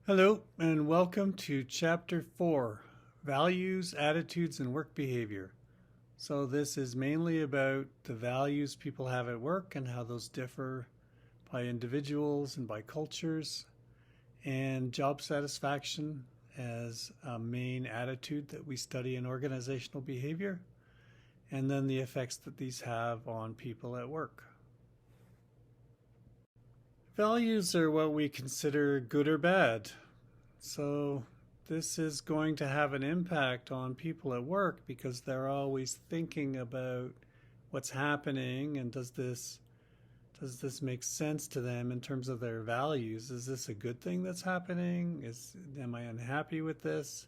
Hello, and welcome to Chapter 4 Values, Attitudes, and Work Behavior. So, this is mainly about the values people have at work and how those differ by individuals and by cultures, and job satisfaction as a main attitude that we study in organizational behavior, and then the effects that these have on people at work. Values are what we consider good or bad. So this is going to have an impact on people at work because they're always thinking about what's happening and does this make sense to them in terms of their values? Is this a good thing that's happening? Am I unhappy with this?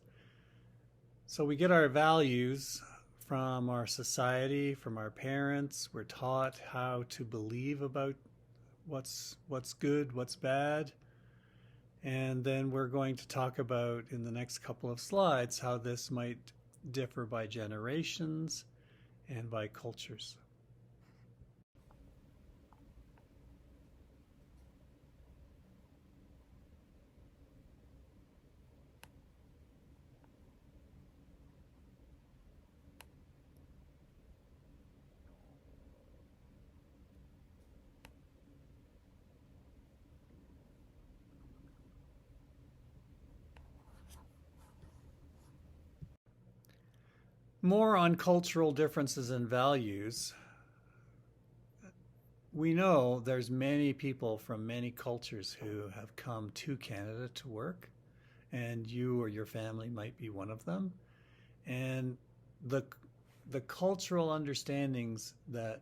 So we get our values from our society, from our parents. We're taught how to believe about what's good, what's bad. And then we're going to talk about in the next couple of slides how this might differ by generations and by cultures. More on cultural differences and values. We know there's many people from many cultures who have come to Canada to work, and you or your family might be one of them. And the the cultural understandings that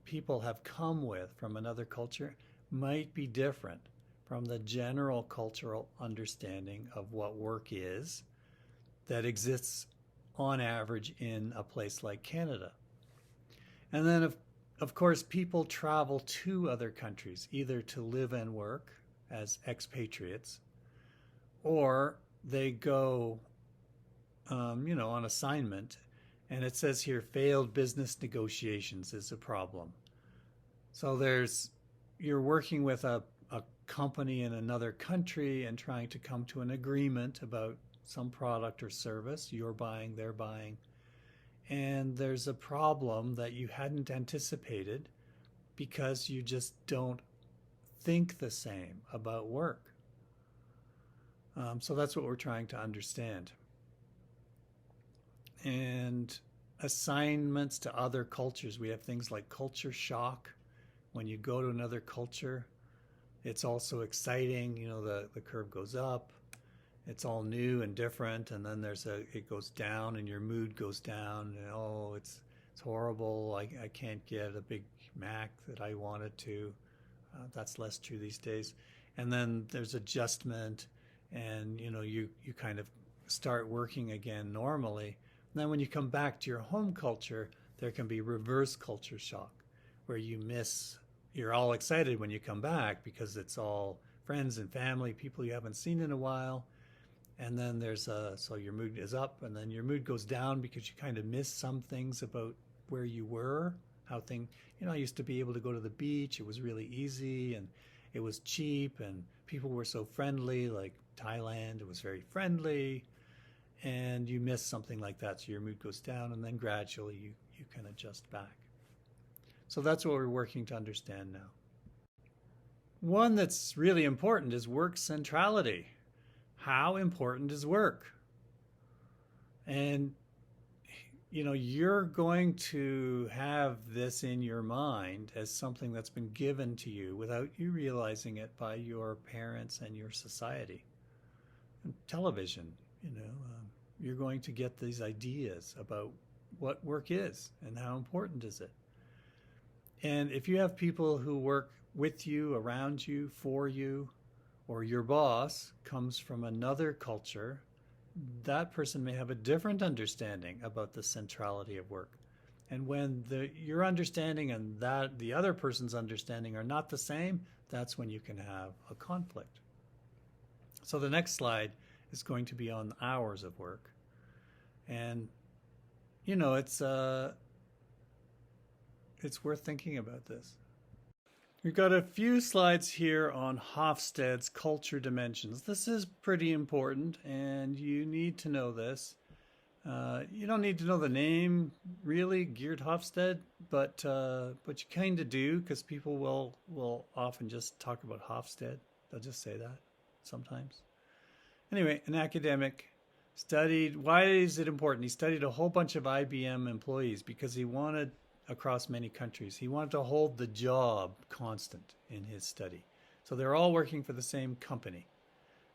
people have come with from another culture might be different from the general cultural understanding of what work is that exists on average in a place like Canada. And then, of course, people travel to other countries either to live and work as expatriates or they go, on assignment. And it says here failed business negotiations is a problem. So you're working with a company in another country and trying to come to an agreement about some product or service. You're buying, they're buying. And there's a problem that you hadn't anticipated because you just don't think the same about work. So that's what we're trying to understand. And assignments to other cultures. We have things like culture shock. When you go to another culture, it's also exciting. The curve goes up. It's all new and different, and then it goes down, and your mood goes down. And, oh, it's horrible. I can't get a Big Mac that I wanted to. That's less true these days. And then there's adjustment, and you kind of start working again normally. And then when you come back to your home culture, there can be reverse culture shock, where you're all excited when you come back because it's all friends and family, people you haven't seen in a while. And then so your mood is up, and then your mood goes down because you kind of miss some things about where you were, I used to be able to go to the beach. It was really easy and it was cheap and people were so friendly, like Thailand, it was very friendly. And you miss something like that. So your mood goes down, and then gradually you can adjust back. So that's what we're working to understand now. One that's really important is work centrality. How important is work? And you're going to have this in your mind as something that's been given to you without you realizing it by your parents and your society. And television, you're going to get these ideas about what work is and how important is it. And if you have people who work with you, around you, for you, or your boss comes from another culture, that person may have a different understanding about the centrality of work. And when your understanding and the other person's understanding are not the same, that's when you can have a conflict. So the next slide is going to be on hours of work. And it's worth thinking about this. We've got a few slides here on Hofstede's culture dimensions. This is pretty important, and you need to know this. You don't need to know the name, really, Geert Hofstede, but you kind of do, because people will often just talk about Hofstede. They'll just say that sometimes. Anyway, an academic studied, why is it important? He studied a whole bunch of IBM employees because he wanted, across many countries, he wanted to hold the job constant in his study. So they're all working for the same company.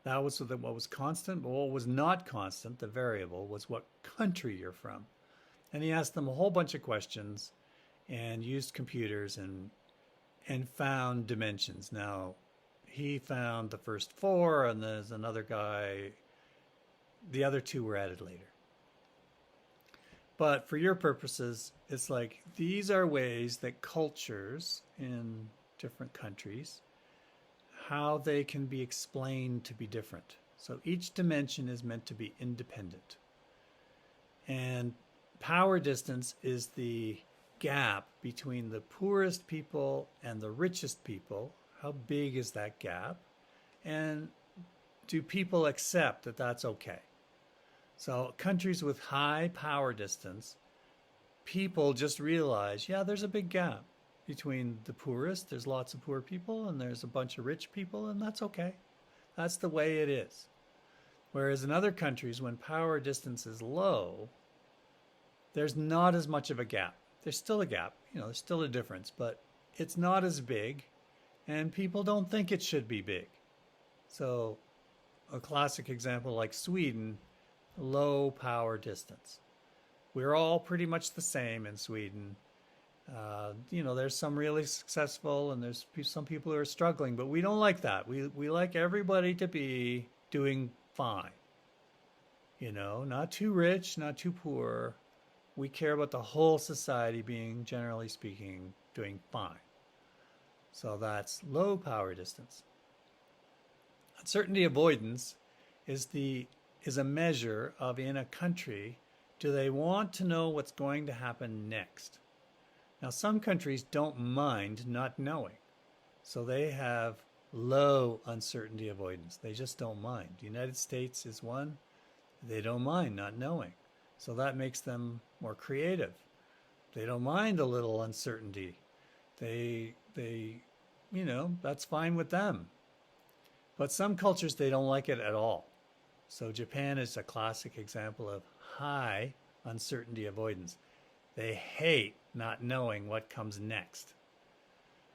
That was what was constant, but what was not constant, the variable, was what country you're from. And he asked them a whole bunch of questions and used computers and found dimensions. Now, he found the first 4, and there's another guy. The other 2 were added later. But for your purposes, it's like these are ways that cultures in different countries, how they can be explained to be different. So each dimension is meant to be independent. And power distance is the gap between the poorest people and the richest people. How big is that gap? And do people accept that that's okay? So countries with high power distance, people just realize, yeah, there's a big gap between the poorest. There's lots of poor people, and there's a bunch of rich people, and that's okay. That's the way it is. Whereas in other countries, when power distance is low, there's not as much of a gap. There's still a gap, there's still a difference, but it's not as big, and people don't think it should be big. So a classic example like Sweden, low power distance. We're all pretty much the same in Sweden. There's some really successful, and there's some people who are struggling, but we don't like that. We like everybody to be doing fine. Not too rich, not too poor. We care about the whole society being, generally speaking, doing fine. So that's low power distance. Uncertainty avoidance is a measure of, in a country, do they want to know what's going to happen next? Now, some countries don't mind not knowing. So they have low uncertainty avoidance. They just don't mind. The United States is one. They don't mind not knowing. So that makes them more creative. They don't mind a little uncertainty. They that's fine with them. But some cultures, they don't like it at all. So Japan is a classic example of high uncertainty avoidance. They hate not knowing what comes next.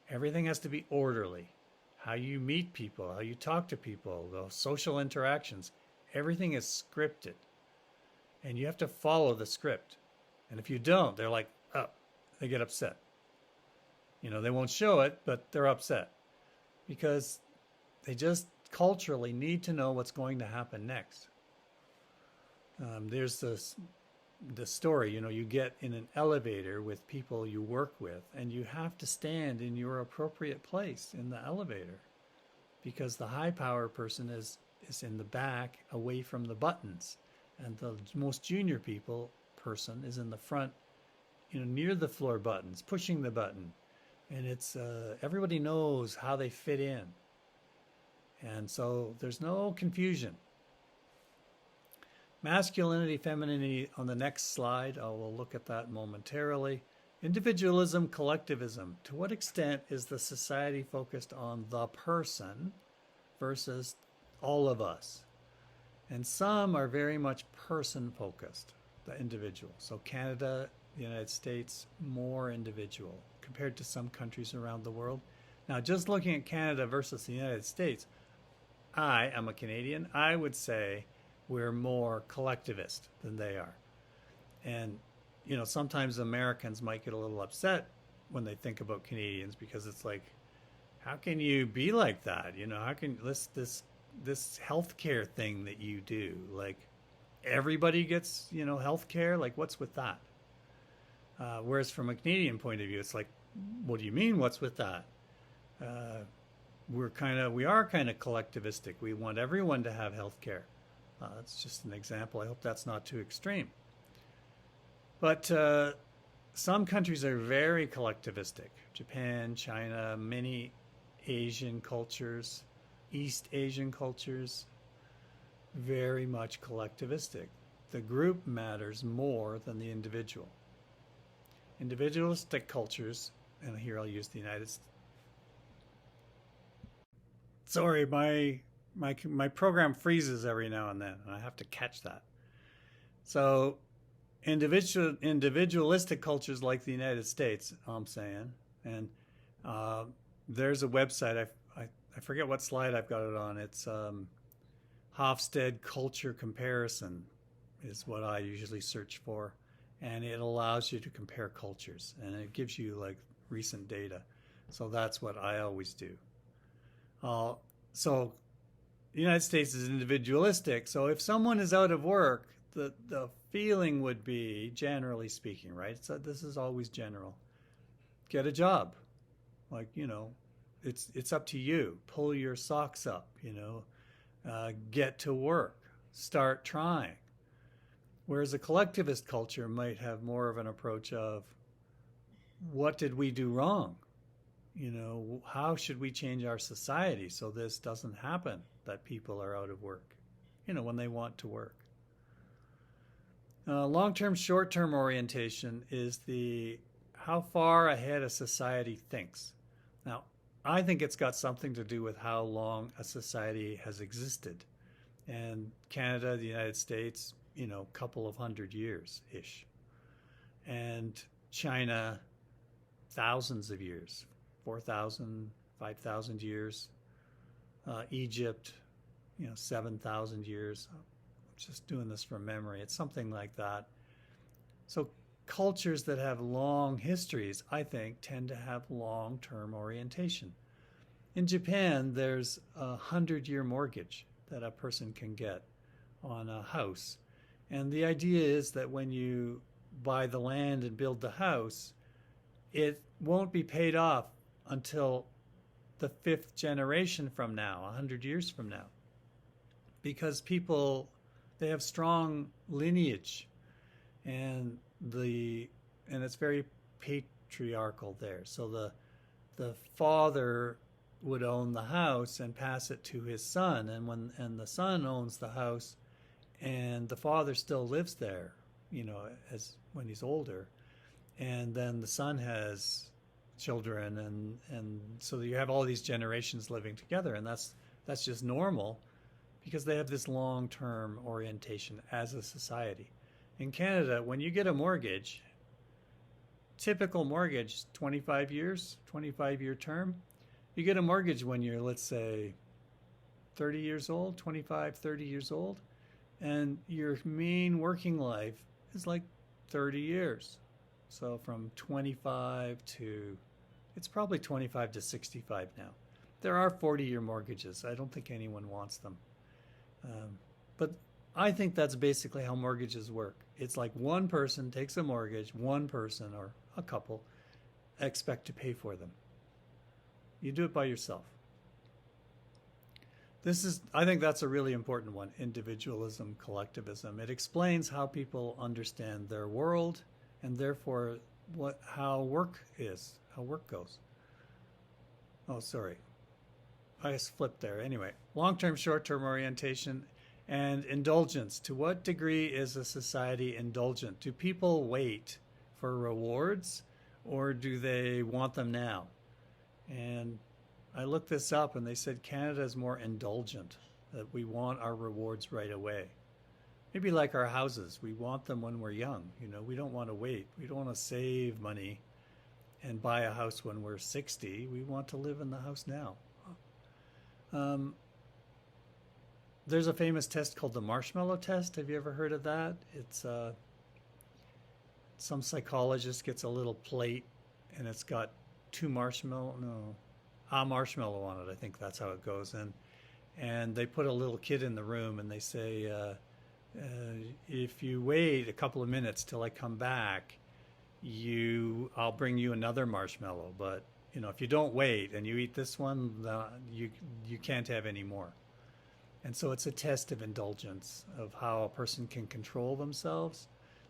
Everything has to be orderly. How you meet people, how you talk to people, the social interactions, everything is scripted. And you have to follow the script. And if you don't, they're like, oh, they get upset. They won't show it, but they're upset. Because they just culturally need to know what's going to happen next. There's the story, you get in an elevator with people you work with, and you have to stand in your appropriate place in the elevator because the high power person is in the back away from the buttons, and the most junior person is in the front, near the floor buttons, pushing the button. And it's everybody knows how they fit in. And so there's no confusion. Masculinity, femininity on the next slide. We'll look at that momentarily. Individualism, collectivism. To what extent is the society focused on the person versus all of us? And some are very much person-focused, the individual. So Canada, the United States, more individual compared to some countries around the world. Now, just looking at Canada versus the United States, I am a Canadian. I would say we're more collectivist than they are. And, sometimes Americans might get a little upset when they think about Canadians because it's like, how can you be like that? How can this healthcare thing that you do, like everybody gets, healthcare? Like, what's with that? Whereas from a Canadian point of view, it's like, what do you mean, what's with that? We are kind of collectivistic. We want everyone to have health care. That's just an example. I hope that's not too extreme. But some countries are very collectivistic. Japan, China, many Asian cultures, East Asian cultures, very much collectivistic. The group matters more than the individual. Individualistic cultures, and here I'll use the United States. Sorry, my program freezes every now and then, and I have to catch that. So individualistic cultures like the United States, I'm saying, and there's a website, I forget what slide I've got it on. It's Hofstede Culture Comparison is what I usually search for, and it allows you to compare cultures, and it gives you like recent data. So that's what I always do. So the United States is individualistic. So if someone is out of work, the feeling would be, generally speaking, right? So this is always general. Get a job. Like, it's up to you. Pull your socks up, get to work. Start trying. Whereas a collectivist culture might have more of an approach of, what did we do wrong? How should we change our society so this doesn't happen, that people are out of work, when they want to work? Long-term, short-term orientation is how far ahead a society thinks. Now, I think it's got something to do with how long a society has existed. And Canada, the United States, couple of 100 years-ish. And China, thousands of years, 4,000, 5,000 years. Egypt, 7,000 years. I'm just doing this from memory. It's something like that. So cultures that have long histories, I think, tend to have long-term orientation. In Japan, there's a 100-year mortgage that a person can get on a house. And the idea is that when you buy the land and build the house, it won't be paid off until the 5th generation from now, 100 years from now. Because people, they have strong lineage, and it's very patriarchal there. So the father would own the house and pass it to his son, and the son owns the house, and the father still lives there, as when he's older, and then the son has children, and so you have all these generations living together, and that's just normal because they have this long-term orientation as a society. In Canada, when you get a mortgage, typical mortgage, 25 years, 25-year term, you get a mortgage when you're, let's say, 30 years old, 25, 30 years old, and your main working life is like 30 years. So from 25 to, it's probably 25 to 65 now. There are 40-year mortgages. I don't think anyone wants them. But I think that's basically how mortgages work. It's like one person takes a mortgage, one person or a couple expect to pay for them. You do it by yourself. I think that's a really important one, individualism, collectivism. It explains how people understand their world and therefore how work goes. Oh, sorry. I just flipped there. Anyway, long-term, short-term orientation and indulgence. To what degree is a society indulgent? Do people wait for rewards or do they want them now? And I looked this up and they said Canada is more indulgent, that we want our rewards right away. Maybe like our houses, we want them when we're young. We don't want to wait. We don't want to save money and buy a house when we're 60. We want to live in the house now. There's a famous test called the marshmallow test. Have you ever heard of that? It's some psychologist gets a little plate and it's got a marshmallow on it. I think that's how it goes. And they put a little kid in the room and they say, if you wait a couple of minutes till I come back, I'll bring you another marshmallow. But if you don't wait and you eat this one, you can't have any more. And so it's a test of indulgence, of how a person can control themselves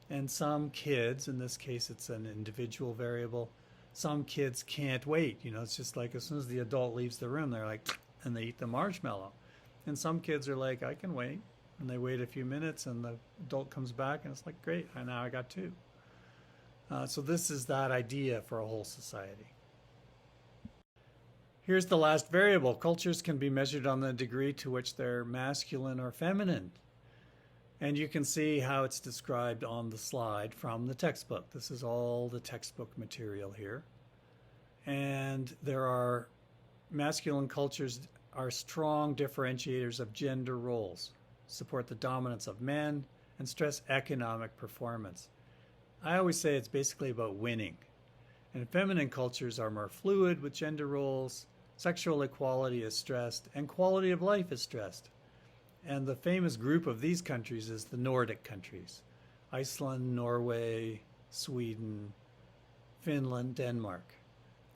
And some kids, in this case it's an individual variable, some kids can't wait. It's just like as soon as the adult leaves the room, they're like, and they eat the marshmallow. And some kids are like, I can wait. And they wait a few minutes and the adult comes back and it's like, great, now I got two. So this is that idea for a whole society. Here's the last variable. Cultures can be measured on the degree to which they're masculine or feminine. And you can see how it's described on the slide from the textbook. This is all the textbook material here. And there are masculine cultures are strong differentiators of gender roles, support the dominance of men, and stress economic performance. I always say it's basically about winning. And feminine cultures are more fluid with gender roles, sexual equality is stressed, and quality of life is stressed. And the famous group of these countries is the Nordic countries: Iceland, Norway, Sweden, Finland, Denmark.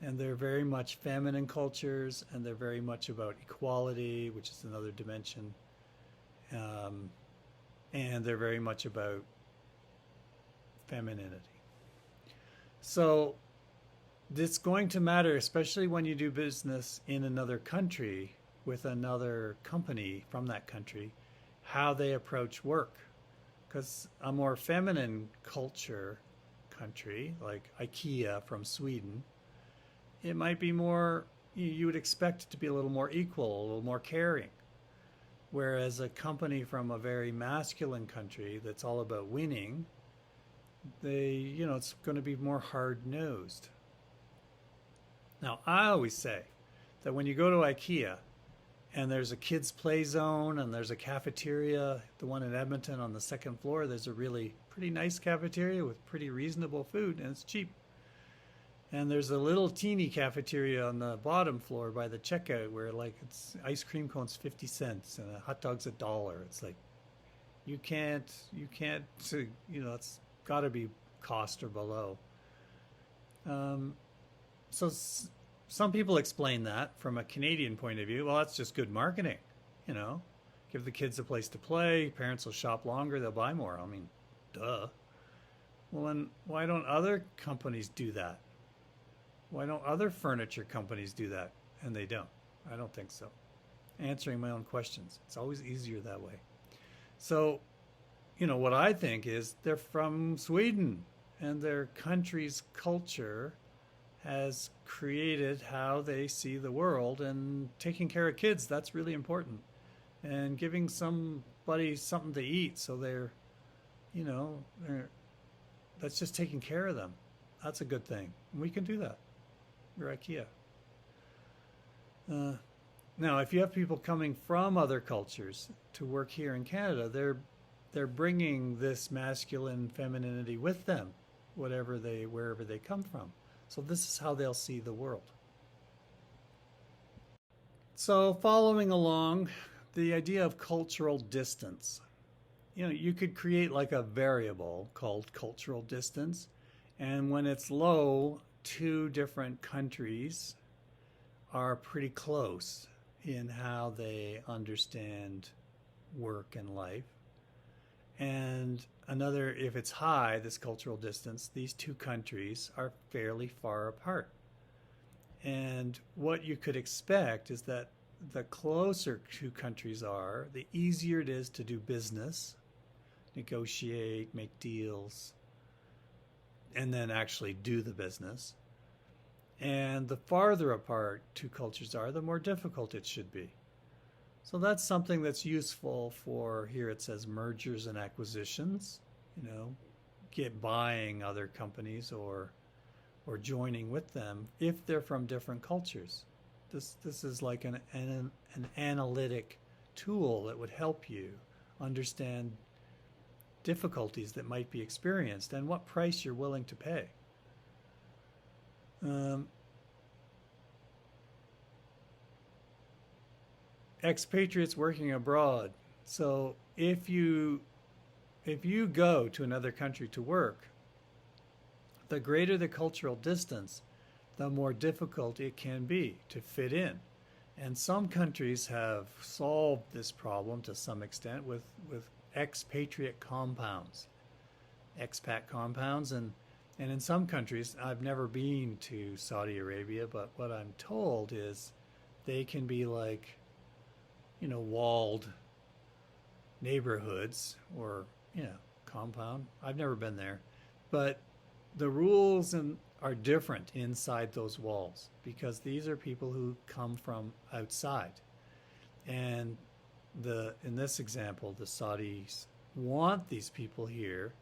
And they're very much feminine cultures, and they're very much about equality, which is another dimension. And they're very much about femininity. So it's going to matter, especially when you do business in another country with another company from that country, how they approach work. Because a more feminine culture country, like IKEA from Sweden, it might be more, you would expect it to be a little more equal, a little more caring. Whereas a company from a very masculine country that's all about winning, it's going to be more hard-nosed. Now, I always say that when you go to IKEA and there's a kids' play zone and there's a cafeteria, the one in Edmonton on the second floor, there's a really pretty nice cafeteria with pretty reasonable food, and it's cheap. And there's a little teeny cafeteria on the bottom floor by the checkout where it's ice cream cones 50 cents and a hot dog's $1. It's like, you can't, it's got to be cost or below. So some people explain that from a Canadian point of view. Well, that's just good marketing, give the kids a place to play. Parents will shop longer. They'll buy more. I mean, duh. Well, then why don't other companies do that? Why don't other furniture companies do that? And they don't. I don't think so. Answering my own questions. It's always easier that way. So, what I think is they're from Sweden, and their country's culture has created how they see the world, and taking care of kids, that's really important. And giving somebody something to eat so that's just taking care of them. That's a good thing. And we can do that. We're IKEA. Now, if you have people coming from other cultures to work here in Canada, they're bringing this masculine femininity with them, wherever they come from. So this is how they'll see the world. So following along, the idea of cultural distance. You could create like a variable called cultural distance, and when it's low, two different countries are pretty close in how they understand work and life. And if it's high, this cultural distance, these two countries are fairly far apart. And what you could expect is that the closer two countries are, the easier it is to do business, negotiate, make deals, and then actually do the business. And the farther apart two cultures are, the more difficult it should be. So that's something that's useful for, here it says mergers and acquisitions, buying other companies or joining with them if they're from different cultures. This is like an analytic tool that would help you understand difficulties that might be experienced and what price you're willing to pay. Expatriates working abroad. So if you go to another country to work, the greater the cultural distance, the more difficult it can be to fit in. And some countries have solved this problem to some extent with expatriate compounds. expat compounds, and in some countries, I've never been to Saudi Arabia, but what I'm told is they can be like, walled neighborhoods or, compound. I've never been there, but the rules are different inside those walls because these are people who come from outside. And in this example, the Saudis want these people here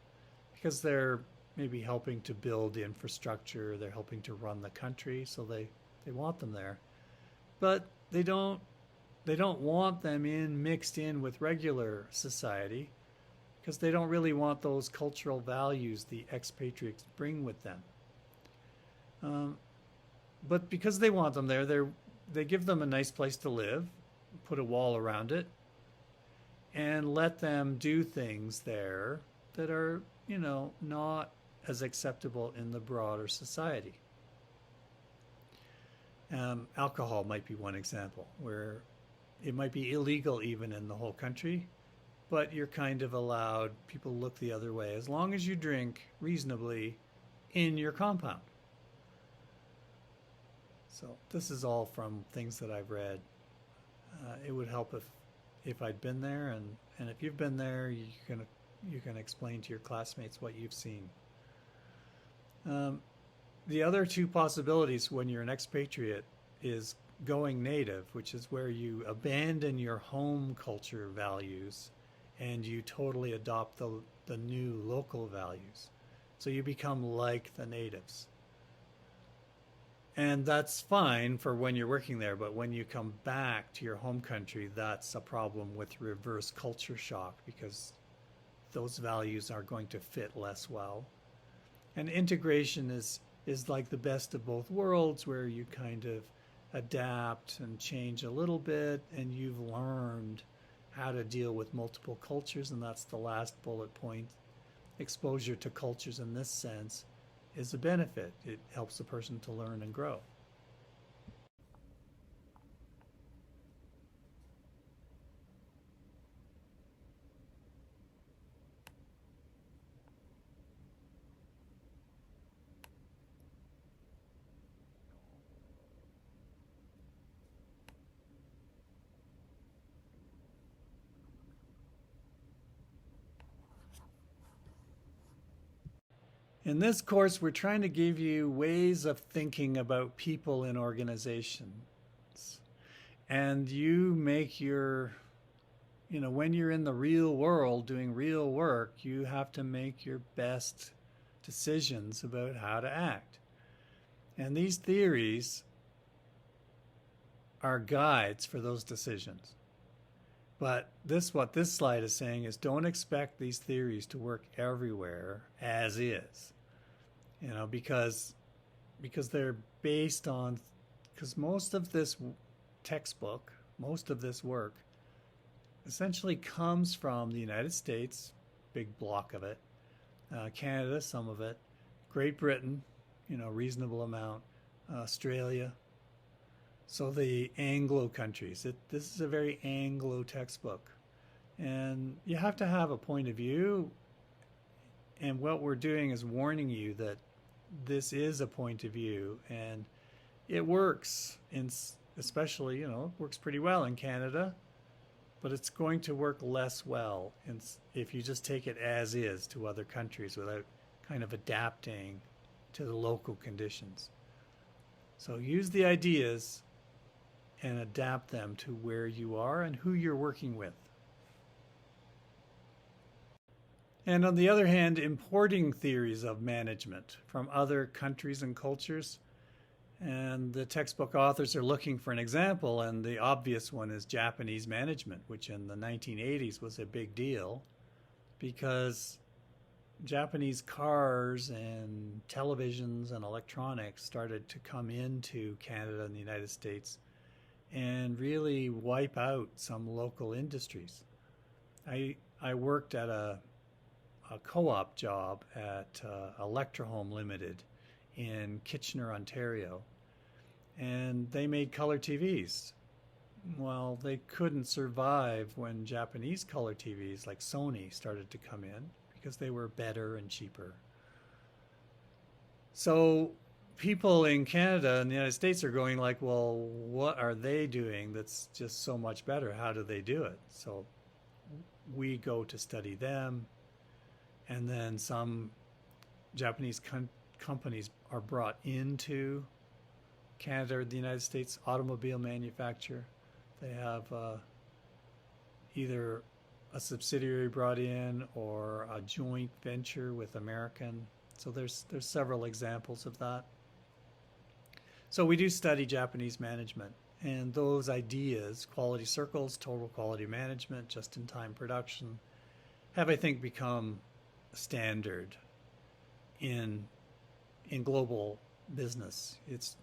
because they're maybe helping to build infrastructure, they're helping to run the country, so they want them there. But they don't want them mixed in with regular society because they don't really want those cultural values the expatriates bring with them. Um, but because they want them there, they give them a nice place to live, put a wall around it, and let them do things there that are, not as acceptable in the broader society. Alcohol might be one example where it might be illegal even in the whole country, but you're kind of allowed, people look the other way as long as you drink reasonably in your compound. So this is all from things that I've read. It would help if I'd been there, and if you've been there, you can explain to your classmates what you've seen. The other two possibilities when you're an expatriate is going native, which is where you abandon your home culture values and you totally adopt the new local values. So you become like the natives. And that's fine for when you're working there, but when you come back to your home country, that's a problem with reverse culture shock because those values are going to fit less well. And integration is like the best of both worlds, where you kind of adapt and change a little bit, and you've learned how to deal with multiple cultures, and that's the last bullet point. Exposure to cultures in this sense is a benefit. It helps the person to learn and grow. In this course, we're trying to give you ways of thinking about people in organizations. And you make when you're in the real world doing real work, you have to make your best decisions about how to act. And these theories are guides for those decisions. But what this slide is saying is don't expect these theories to work everywhere as is. Because they're based on, because most of this textbook, most of this work essentially comes from the United States, big block of it, Canada, some of it, Great Britain, reasonable amount, Australia. So the Anglo countries, this is a very Anglo textbook. And you have to have a point of view. And what we're doing is warning you that this is a point of view. And it works, especially, it works pretty well in Canada. But it's going to work less well if you just take it as is to other countries without kind of adapting to the local conditions. So use the ideas and adapt them to where you are and who you're working with. And on the other hand, importing theories of management from other countries and cultures. And the textbook authors are looking for an example, and the obvious one is Japanese management, which in the 1980s was a big deal because Japanese cars and televisions and electronics started to come into Canada and the United States and really wipe out some local industries. I worked at a co-op job at Electrohome Limited in Kitchener, Ontario, and they made color TVs. Well, they couldn't survive when Japanese color TVs like Sony started to come in because they were better and cheaper. So people in Canada and the United States are going like, well, what are they doing that's just so much better? How do they do it? So we go to study them, and then some Japanese companies are brought into Canada or the United States automobile manufacture. They have either a subsidiary brought in or a joint venture with American. So there's several examples of that. So we do study Japanese management, and those ideas, quality circles, total quality management, just-in-time production, have, I think, become standard in global business. It's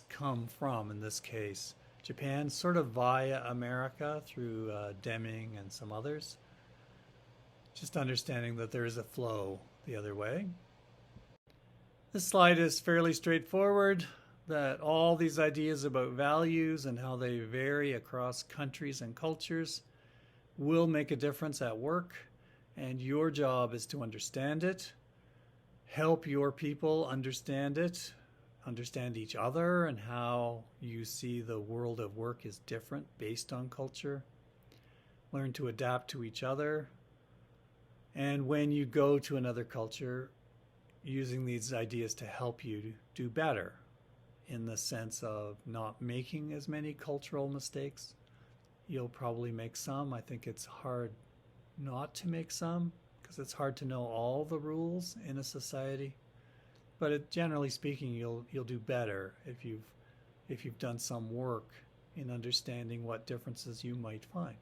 come from, in this case, Japan, sort of via America through Deming and some others. Just understanding that there is a flow the other way. This slide is fairly straightforward, that all these ideas about values and how they vary across countries and cultures will make a difference at work, and your job is to understand it, help your people understand it, understand each other and how you see the world of work is different based on culture, learn to adapt to each other, and when you go to another culture, using these ideas to help you do better, in the sense of not making as many cultural mistakes. You'll probably make some. I think it's hard not to make some, because it's hard to know all the rules in a society. But generally speaking, you'll do better if you've done some work in understanding what differences you might find.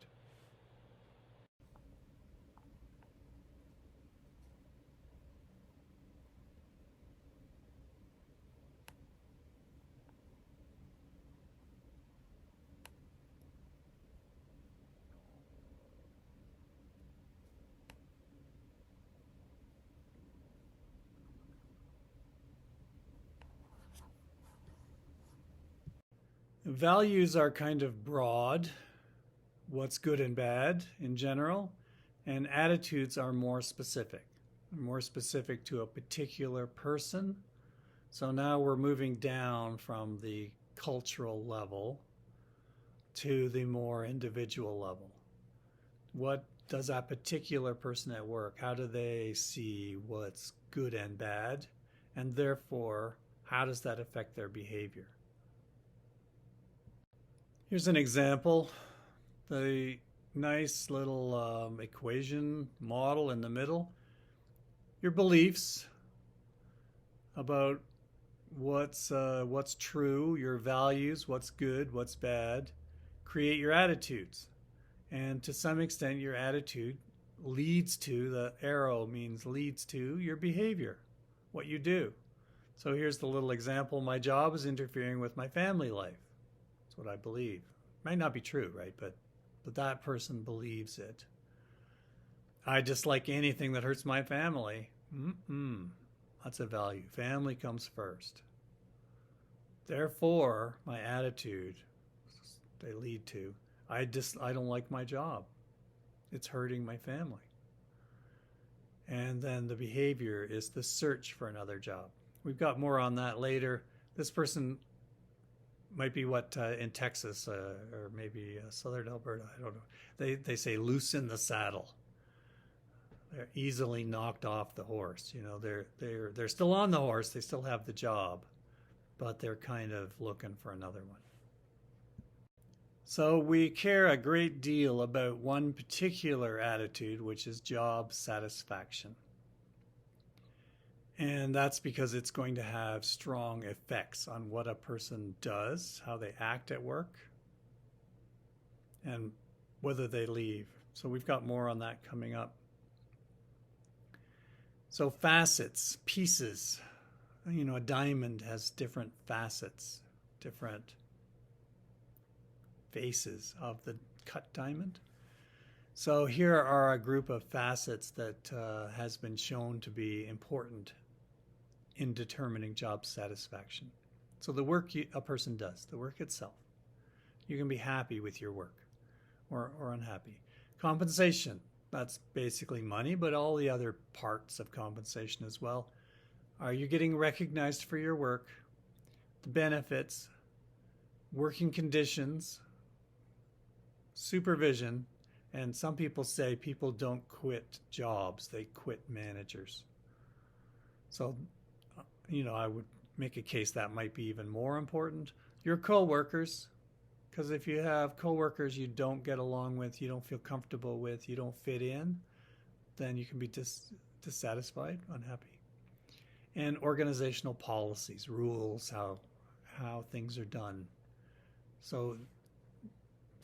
Values are kind of broad, what's good and bad in general, and attitudes are more specific to a particular person. So now we're moving down from the cultural level to the more individual level. What does that particular person at work, how do they see what's good and bad? And therefore, how does that affect their behavior? Here's an example. The nice little equation model in the middle. Your beliefs about what's true, your values, what's good, what's bad, create your attitudes. And to some extent, your attitude leads to, the arrow means leads to, your behavior, what you do. So here's the little example. My job is interfering with my family life. What I believe. Might not be true, right? But that person believes it. I dislike anything that hurts my family. That's a value. Family comes first. Therefore, my attitude, they lead to, I don't like my job. It's hurting my family. And then the behavior is the search for another job. We've got more on that later. This person might be what in Texas or maybe southern Alberta, I don't know. They say loosen the saddle. They're easily knocked off the horse. You know, they're still on the horse. They still have the job, but they're kind of looking for another one. So we care a great deal about one particular attitude, which is job satisfaction. And that's because it's going to have strong effects on what a person does, how they act at work, and whether they leave. So we've got more on that coming up. So facets, pieces. You know, a diamond has different facets, different faces of the cut diamond. So here are a group of facets that has been shown to be important in determining job satisfaction. So the work a person does, the work itself. You can be happy with your work or unhappy. Compensation. That's basically money, but all the other parts of compensation as well. Are you getting recognized for your work? The benefits, working conditions, supervision, and some people say people don't quit jobs, they quit managers. So, I would make a case that might be even more important. Your coworkers, because if you have coworkers you don't get along with, you don't feel comfortable with, you don't fit in, then you can be dissatisfied, unhappy. And organizational policies, rules, how things are done. So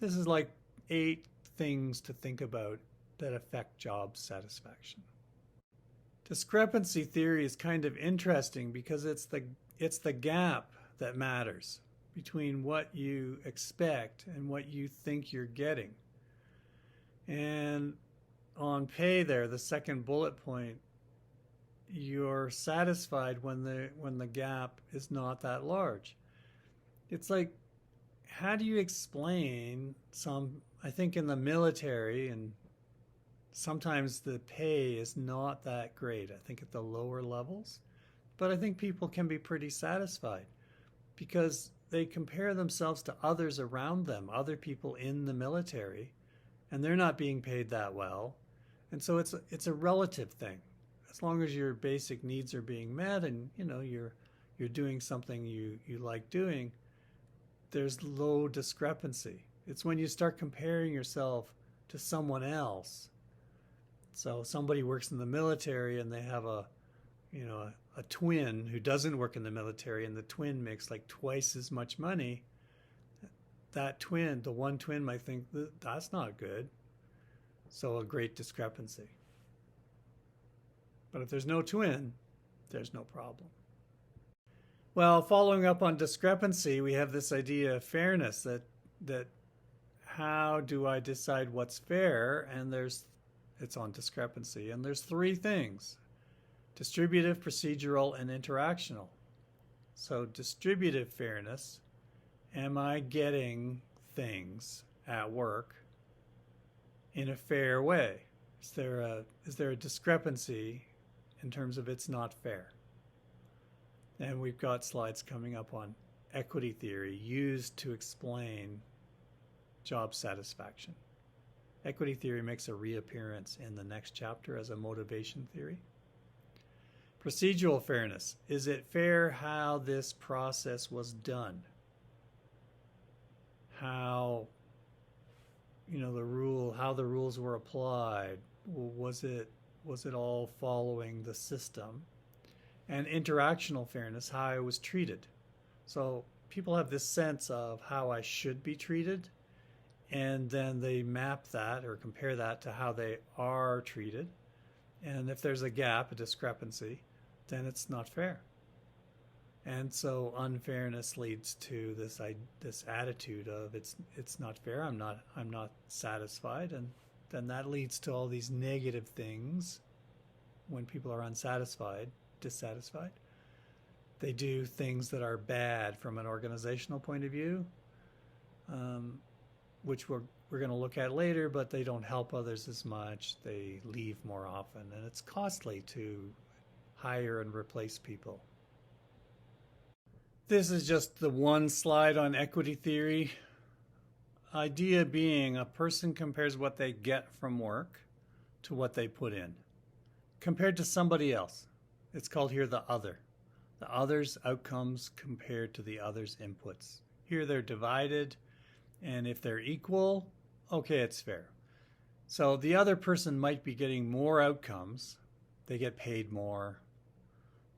this is like 8 things to think about that affect job satisfaction. Discrepancy theory is kind of interesting because it's the gap that matters between what you expect and what you think you're getting. And on pay there, the second bullet point, you're satisfied when the gap is not that large. It's like, how do you explain I think in the military, and sometimes the pay is not that great, I think at the lower levels, but I think people can be pretty satisfied because they compare themselves to others around them, other people in the military, and they're not being paid that well. And so it's a relative thing. As long as your basic needs are being met and you're doing something you like doing, there's low discrepancy. It's when you start comparing yourself to someone else. So somebody works in the military and they have a twin who doesn't work in the military, and the twin makes like twice as much money. That twin, the one twin, might think that's not good. So a great discrepancy. But if there's no twin, there's no problem. Well, following up on discrepancy, we have this idea of fairness, that how do I decide what's fair? And it's on discrepancy. And there's 3 things: distributive, procedural, and interactional. So distributive fairness, am I getting things at work in a fair way? Is there a discrepancy in terms of it's not fair? And we've got slides coming up on equity theory used to explain job satisfaction. Equity theory makes a reappearance in the next chapter as a motivation theory. Procedural fairness. Is it fair how this process was done? How the rules were applied? Was it all following the system? And interactional fairness, how I was treated. So people have this sense of how I should be treated, and then they map that or compare that to how they are treated. And if there's a gap, a discrepancy, then it's not fair. And so unfairness leads to this attitude of it's not fair, I'm not satisfied, and then that leads to all these negative things. When people are dissatisfied, they do things that are bad from an organizational point of view, which we're going to look at later, but they don't help others as much. They leave more often, and it's costly to hire and replace people. This is just the one slide on equity theory. Idea being, a person compares what they get from work to what they put in, compared to somebody else. It's called here the other. The other's outcomes compared to the other's inputs. Here they're divided, and if they're equal, okay, it's fair. So the other person might be getting more outcomes. They get paid more.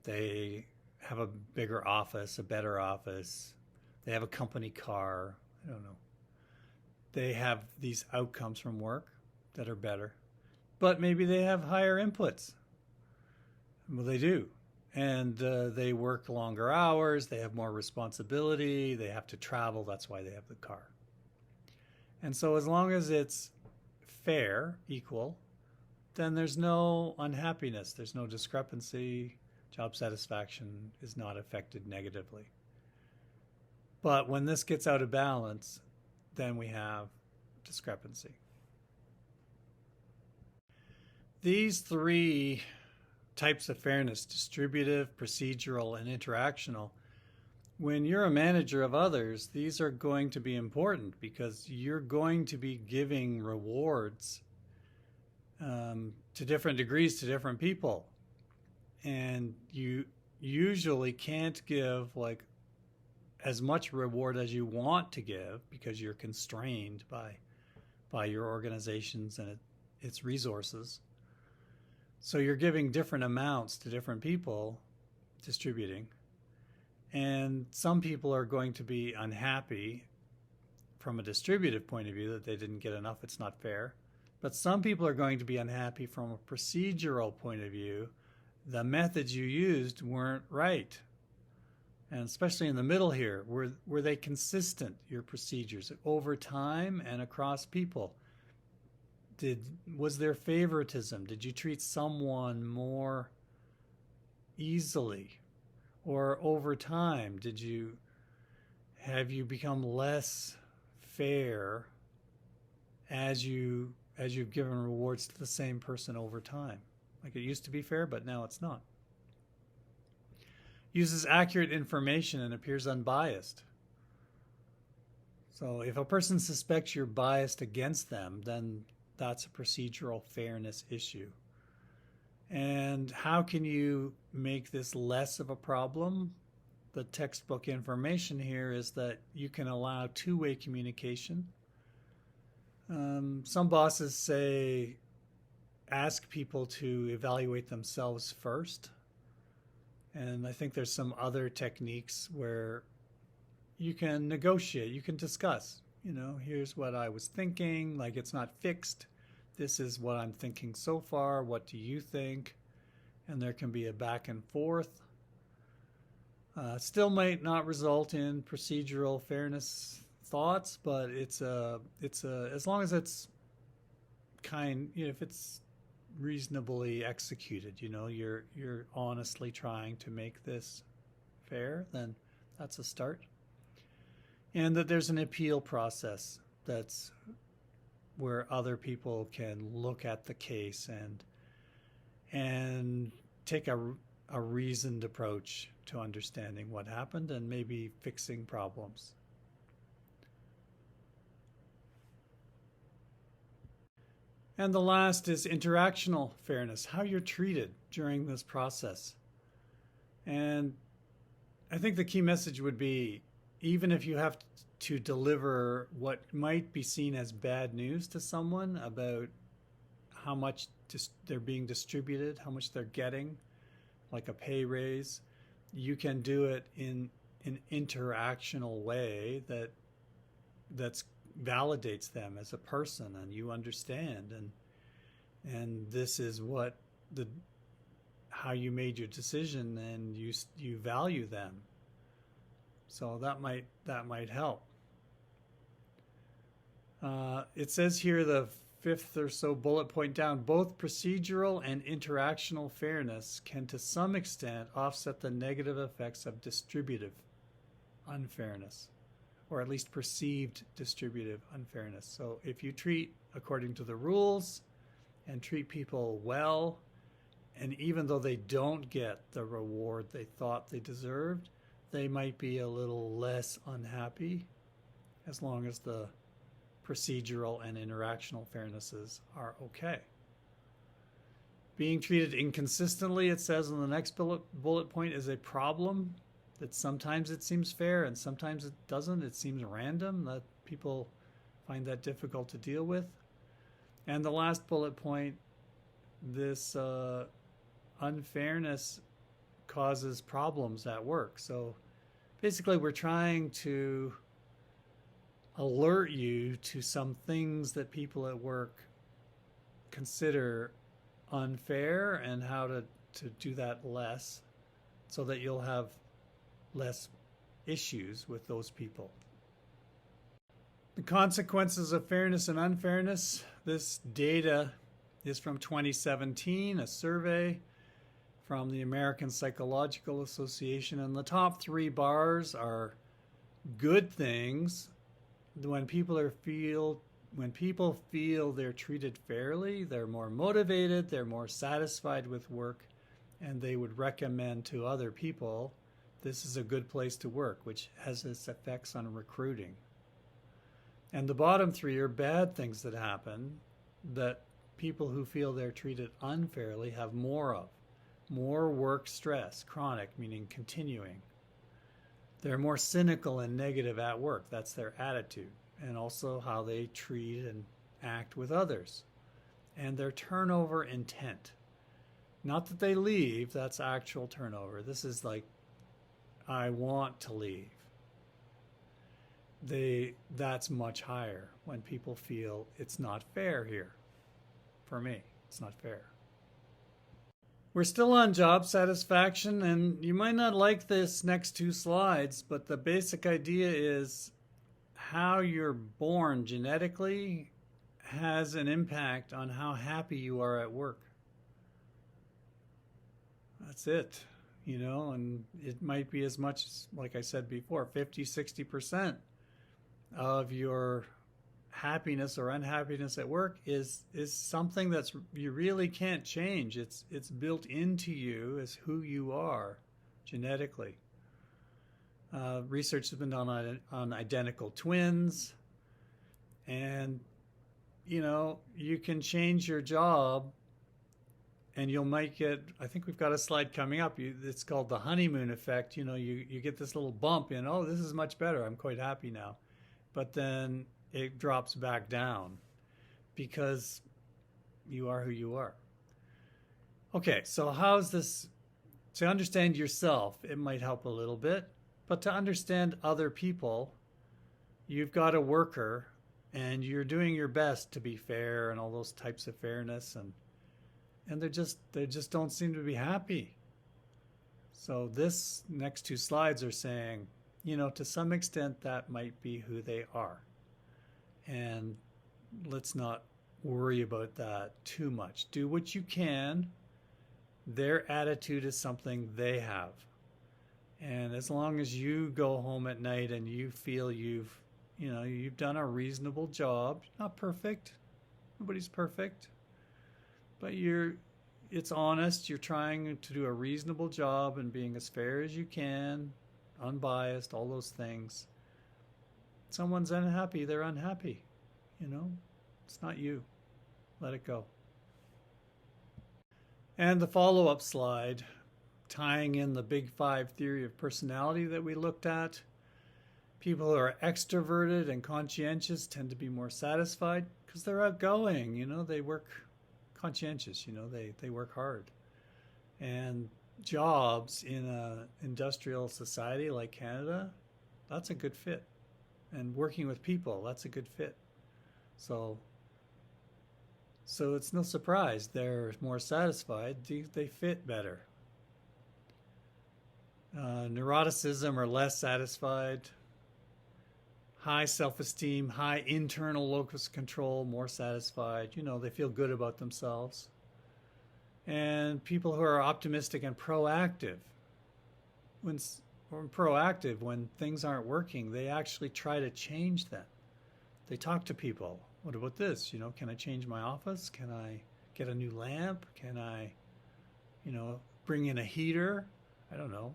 They have a bigger office, a better office. They have a company car. I don't know. They have these outcomes from work that are better. But maybe they have higher inputs. Well, they do. And they work longer hours. They have more responsibility. They have to travel. That's why they have the car. And so as long as it's fair, equal, then there's no unhappiness. There's no discrepancy. Job satisfaction is not affected negatively. But when this gets out of balance, then we have discrepancy. these three types of fairness, distributive, procedural, and interactional, when you're a manager of others, these are going to be important because you're going to be giving rewards to different degrees to different people. And you usually can't give like as much reward as you want to give because you're constrained by your organizations and its resources. So you're giving different amounts to different people, distributing. And some people are going to be unhappy from a distributive point of view that they didn't get enough, it's not fair. But some people are going to be unhappy from a procedural point of view. The methods you used weren't right. And especially in the middle here, were they consistent, your procedures, over time and across people? Was there favoritism? Did you treat someone more easily? Or over time, have you become less fair as you've given rewards to the same person over time? Like it used to be fair, but now it's not. Uses accurate information and appears unbiased. So if a person suspects you're biased against them, then that's a procedural fairness issue. And how can you make this less of a problem? The textbook information here is that you can allow two-way communication. Some bosses say ask people to evaluate themselves first. And I think there's some other techniques where you can negotiate, you can discuss, here's what I was thinking, like it's not fixed. This is what I'm thinking so far. What do you think? And there can be a back and forth. Still might not result in procedural fairness thoughts, but it's as long as it's if it's reasonably executed, you're honestly trying to make this fair, then that's a start. And that there's an appeal process that's where other people can look at the case and take a reasoned approach to understanding what happened and maybe fixing problems. And the last is interactional fairness, how you're treated during this process. And I think the key message would be, even if you have to deliver what might be seen as bad news to someone about how much they're being distributed, how much they're getting, like a pay raise, you can do it in an interactional way that validates them as a person, and you understand, and this is how you made your decision, and you value them. So that might help. It says here, the fifth or so bullet point down, both procedural and interactional fairness can to some extent offset the negative effects of distributive unfairness, or at least perceived distributive unfairness. So if you treat according to the rules and treat people well, and even though they don't get the reward they thought they deserved, they might be a little less unhappy as long as the procedural and interactional fairnesses are okay. Being treated inconsistently, it says in the next bullet point, is a problem. That sometimes it seems fair and sometimes it doesn't. It seems random, that people find that difficult to deal with. And the last bullet point, this unfairness causes problems at work. So basically we're trying to alert you to some things that people at work consider unfair and how to do that less, so that you'll have less issues with those people. The consequences of fairness and unfairness. This data is from 2017, a survey from the American Psychological Association, and the top three bars are good things when people when people feel they're treated fairly, they're more motivated, they're more satisfied with work, and they would recommend to other people, this is a good place to work, which has its effects on recruiting. And the bottom three are bad things that happen that people who feel they're treated unfairly have more of. More work stress, chronic, meaning continuing. They're more cynical and negative at work. That's their attitude. And also how they treat and act with others. And their turnover intent. Not that they leave, that's actual turnover. This is like, I want to leave. That's much higher when people feel it's not fair here. For me, it's not fair. We're still on job satisfaction, and you might not like this next two slides, but the basic idea is how you're born genetically has an impact on how happy you are at work. That's it, and it might be as much as, like I said before, 50, 60% of your happiness or unhappiness at work is something that's you really can't change. It's built into you as who you are genetically. Research has been done on identical twins, and you can change your job, and you might get. I think we've got a slide coming up. It's called the honeymoon effect. You get this little bump in. Oh, this is much better. I'm quite happy now, but then it drops back down because you are who you are. Okay, so how's this? To understand yourself, it might help a little bit, but to understand other people, you've got a worker and you're doing your best to be fair and all those types of fairness, and they just don't seem to be happy. So this next two slides are saying, to some extent that might be who they are. And let's not worry about that too much. Do what you can. Their attitude is something they have. And as long as you go home at night and you feel you've done a reasonable job, not perfect, nobody's perfect, but it's honest, you're trying to do a reasonable job and being as fair as you can, unbiased, all those things. Someone's unhappy, they're unhappy. It's not you. Let it go. And the follow-up slide, tying in the Big Five theory of personality that we looked at. People who are extroverted and conscientious tend to be more satisfied because they're outgoing. They work conscientious. They work hard. And jobs in an industrial society like Canada, that's a good fit. And working with people, that's a good fit. So it's no surprise they're more satisfied. They fit better. Neuroticism are less satisfied. High self-esteem, high internal locus control, more satisfied. They feel good about themselves. And people who are optimistic and proactive, when things aren't working, they actually try to change them. They talk to people. What about this? Can I change my office? Can I get a new lamp? Can I, bring in a heater? I don't know.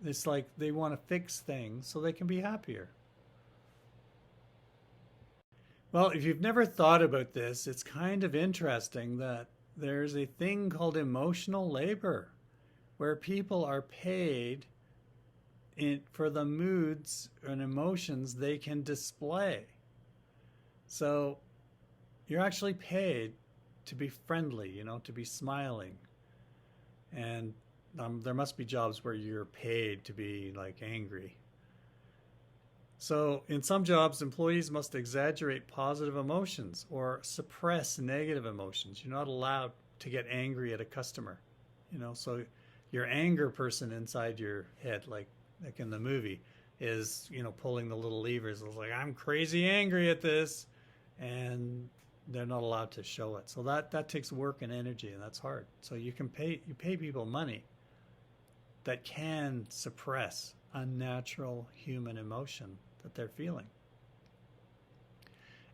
It's like they want to fix things so they can be happier. Well, if you've never thought about this, it's kind of interesting that there's a thing called emotional labor, where people are paid for the moods and emotions they can display. So you're actually paid to be friendly, to be smiling. And there must be jobs where you're paid to be like angry. So in some jobs, employees must exaggerate positive emotions or suppress negative emotions. You're not allowed to get angry at a customer, so your anger person inside your head, like in the movie, is, pulling the little levers. It's like, I'm crazy angry at this. And they're not allowed to show it. So that takes work and energy, and that's hard. So you pay people money that can suppress unnatural human emotion that they're feeling.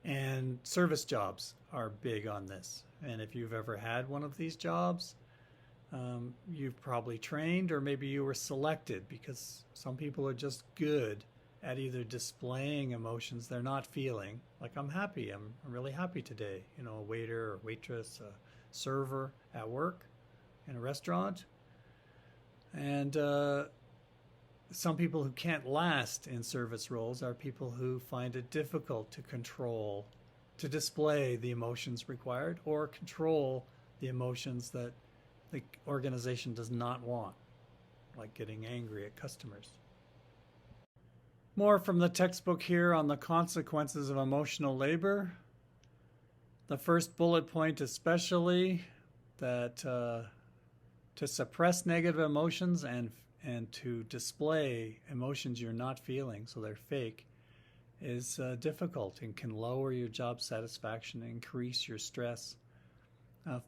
And service jobs are big on this. And if you've ever had one of these jobs, you've probably trained, or maybe you were selected, because some people are just good at either displaying emotions they're not feeling, like I'm happy, I'm really happy today, you know, a waiter or waitress, a server at work in a restaurant. And some people who can't last in service roles are people who find it difficult to control, to display the emotions required, or control the emotions that the organization does not want, like getting angry at customers. More from the textbook here on the consequences of emotional labor. The first bullet point especially, that to suppress negative emotions and to display emotions you're not feeling, so they're fake, is difficult and can lower your job satisfaction and increase your stress.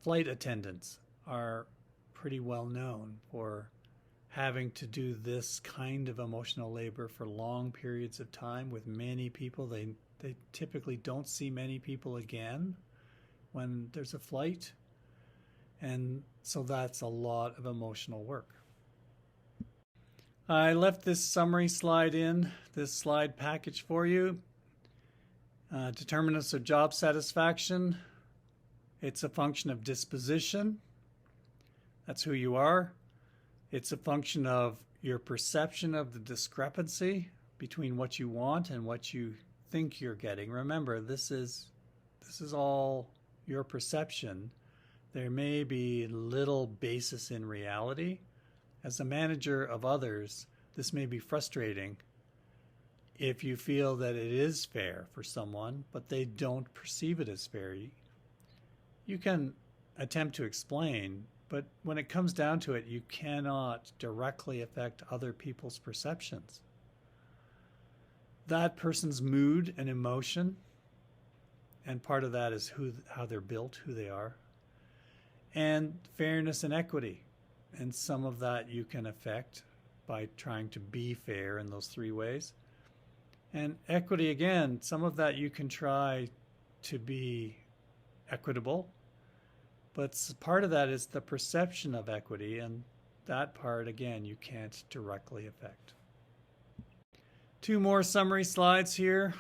Flight attendants are pretty well known for having to do this kind of emotional labor for long periods of time with many people. They typically don't see many people again when there's a flight. And so that's a lot of emotional work. I left this summary slide in this slide package for you. Determinants of job satisfaction. It's a function of disposition. That's who you are. It's a function of your perception of the discrepancy between what you want and what you think you're getting. Remember, this is all your perception. There may be little basis in reality. As a manager of others, this may be frustrating if you feel that it is fair for someone, but they don't perceive it as fair. You can attempt to explain, but when it comes down to it, you cannot directly affect other people's perceptions. That person's mood and emotion, and part of that is how they're built, who they are, and fairness and equity. And some of that you can affect by trying to be fair in those three ways. And equity, again, some of that you can try to be equitable, but part of that is the perception of equity, and that part, again, you can't directly affect. Two more summary slides here.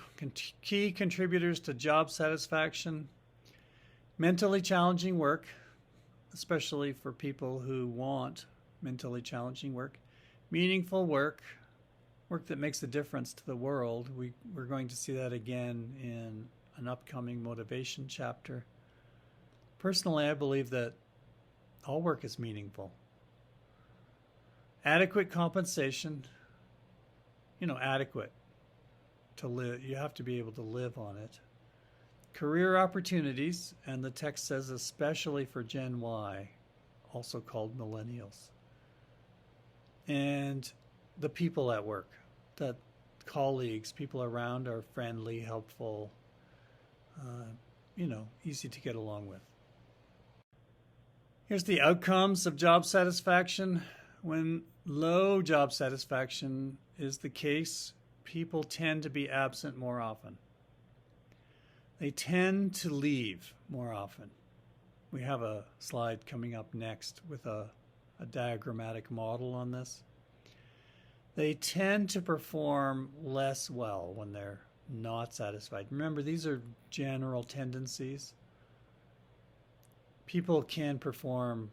Key contributors to job satisfaction. Mentally challenging work, especially for people who want mentally challenging work. Meaningful work, work that makes a difference to the world. We're going to see that again in an upcoming motivation chapter. Personally, I believe that all work is meaningful. Adequate compensation, adequate to live. You have to be able to live on it. Career opportunities, and the text says especially for Gen Y, also called millennials. And the people at work, that colleagues, people around are friendly, helpful, easy to get along with. Here's the outcomes of job satisfaction. When low job satisfaction is the case, people tend to be absent more often. They tend to leave more often. We have a slide coming up next with a diagrammatic model on this. They tend to perform less well when they're not satisfied. Remember, these are general tendencies. People can perform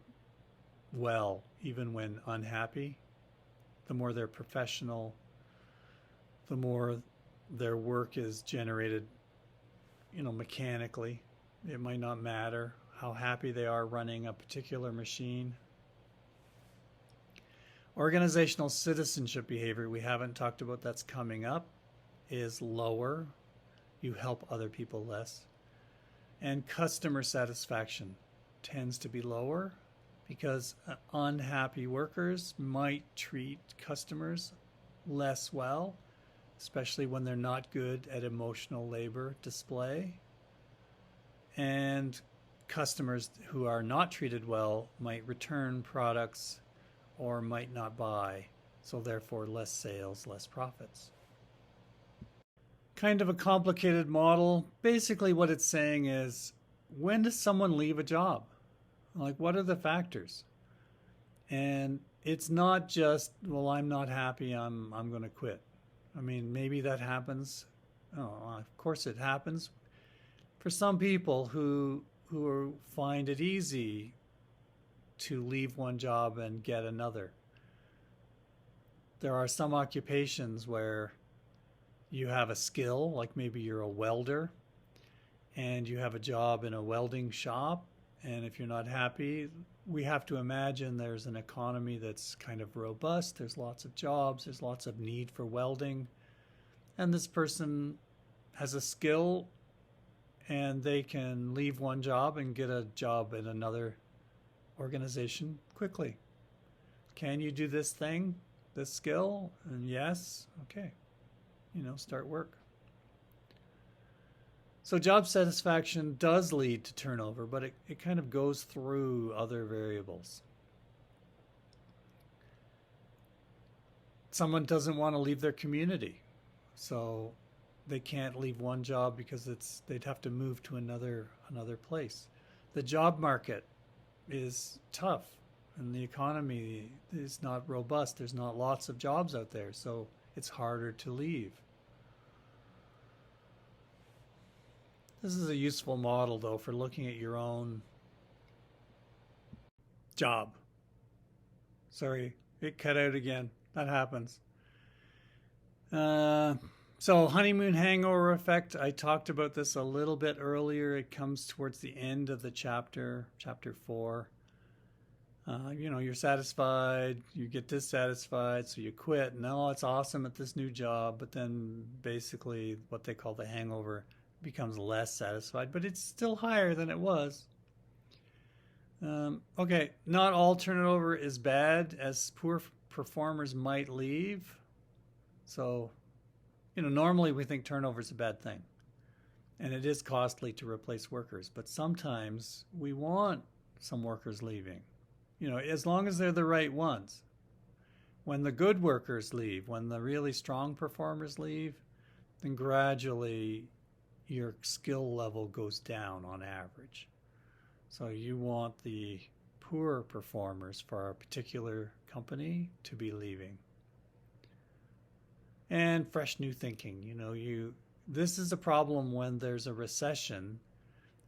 well even when unhappy. The more they're professional, the more their work is generated mechanically. It might not matter how happy they are running a particular machine. Organizational citizenship behavior, we haven't talked about, that's coming up, is lower. You help other people less. And customer satisfaction tends to be lower because unhappy workers might treat customers less well, especially when they're not good at emotional labor display. And customers who are not treated well might return products or might not buy, so therefore less sales, less profits. Kind of a complicated model. Basically, what it's saying is, when does someone leave a job? Like, what are the factors? And it's not just, well, I'm not happy, I'm going to quit. I mean, maybe that happens. Oh, of course it happens for some people who find it easy to leave one job and get another. There are some occupations where you have a skill, like maybe you're a welder and you have a job in a welding shop, and if you're not happy, we have to imagine there's an economy that's kind of robust, there's lots of jobs, there's lots of need for welding, and this person has a skill and they can leave one job and get a job in another organization quickly. Can you do this thing, this skill? And yes, okay, start work. So job satisfaction does lead to turnover, but it kind of goes through other variables. Someone doesn't want to leave their community, so they can't leave one job because they'd have to move to another place. The job market is tough and the economy is not robust. There's not lots of jobs out there, so it's harder to leave. This is a useful model, though, for looking at your own job. Sorry, it cut out again. That happens. So honeymoon hangover effect, I talked about this a little bit earlier. It comes towards the end of the chapter 4. You're satisfied, you get dissatisfied, so you quit. No, it's awesome at this new job, but then basically what they call the hangover becomes less satisfied, but it's still higher than it was. Okay, not all turnover is bad, as poor performers might leave. So, normally we think turnover is a bad thing, and it is costly to replace workers, but sometimes we want some workers leaving, as long as they're the right ones. When the good workers leave, when the really strong performers leave, then gradually your skill level goes down on average. So you want the poor performers for a particular company to be leaving. And fresh new thinking. This is a problem when there's a recession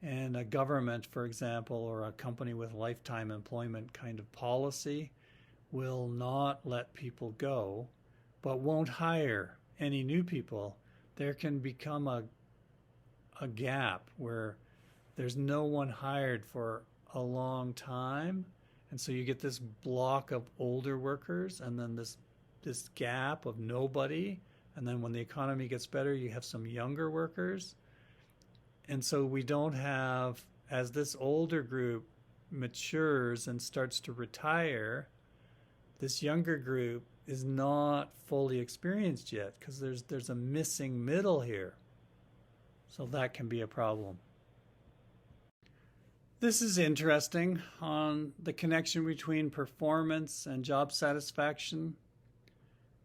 and a government, for example, or a company with lifetime employment kind of policy will not let people go, but won't hire any new people. There can become a gap where there's no one hired for a long time, and so you get this block of older workers and then this gap of nobody, and then when the economy gets better you have some younger workers. And so we don't have, as this older group matures and starts to retire, this younger group is not fully experienced yet because there's a missing middle here. So that can be a problem. This is interesting on the connection between performance and job satisfaction.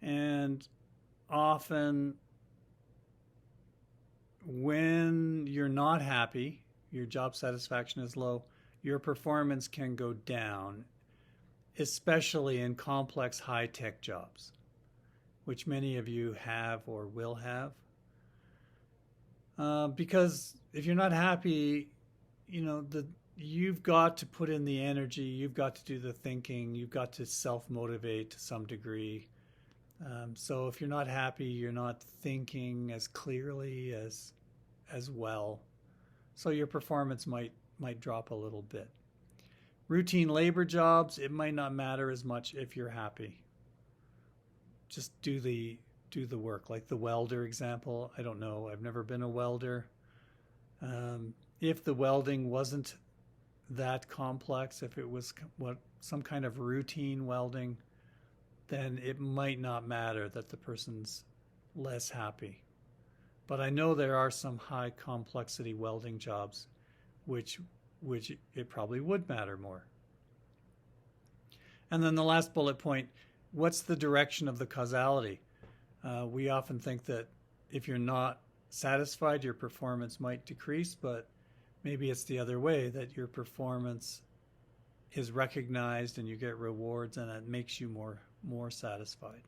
And often when you're not happy, your job satisfaction is low, your performance can go down, especially in complex high-tech jobs, which many of you have or will have. Because if you're not happy, you've got to put in the energy, you've got to do the thinking, you've got to self-motivate to some degree. So if you're not happy, you're not thinking as clearly as well. So your performance might drop a little bit. Routine labor jobs, it might not matter as much if you're happy. Just do the work, like the welder example. I don't know, I've never been a welder. If the welding wasn't that complex, if it was some kind of routine welding, then it might not matter that the person's less happy. But I know there are some high complexity welding jobs which it probably would matter more. And then the last bullet point, what's the direction of the causality? We often think that if you're not satisfied, your performance might decrease, but maybe it's the other way, that your performance is recognized and you get rewards and it makes you more satisfied.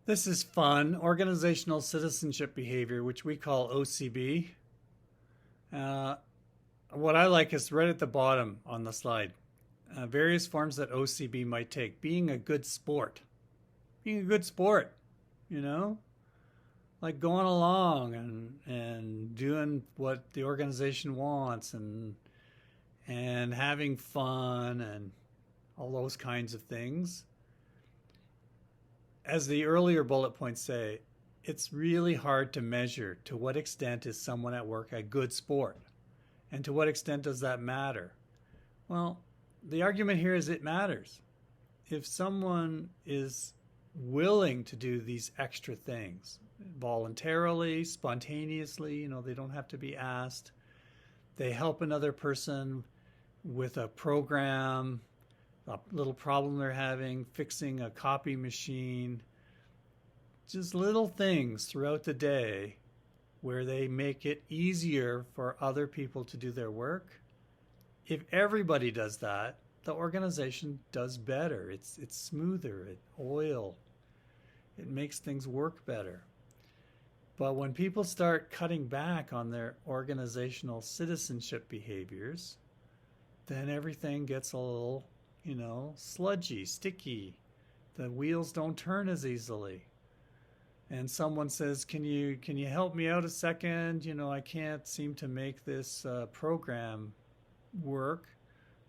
This is fun. Organizational citizenship behavior, which we call OCB. What I like is right at the bottom on the slide. Various forms that OCB might take. Being a good sport. Being a good sport, you know? Like going along and doing what the organization wants and having fun and all those kinds of things. As the earlier bullet points say, it's really hard to measure to what extent is someone at work a good sport, and to what extent does that matter? Well, the argument here is it matters. If someone is willing to do these extra things voluntarily, spontaneously, they don't have to be asked. They help another person with a program, a little problem they're having, fixing a copy machine, just little things throughout the day where they make it easier for other people to do their work. If everybody does that, the organization does better. It's smoother, it makes things work better. But when people start cutting back on their organizational citizenship behaviors, then everything gets a little, sludgy, sticky. The wheels don't turn as easily. And someone says, can you help me out a second? I can't seem to make this program work.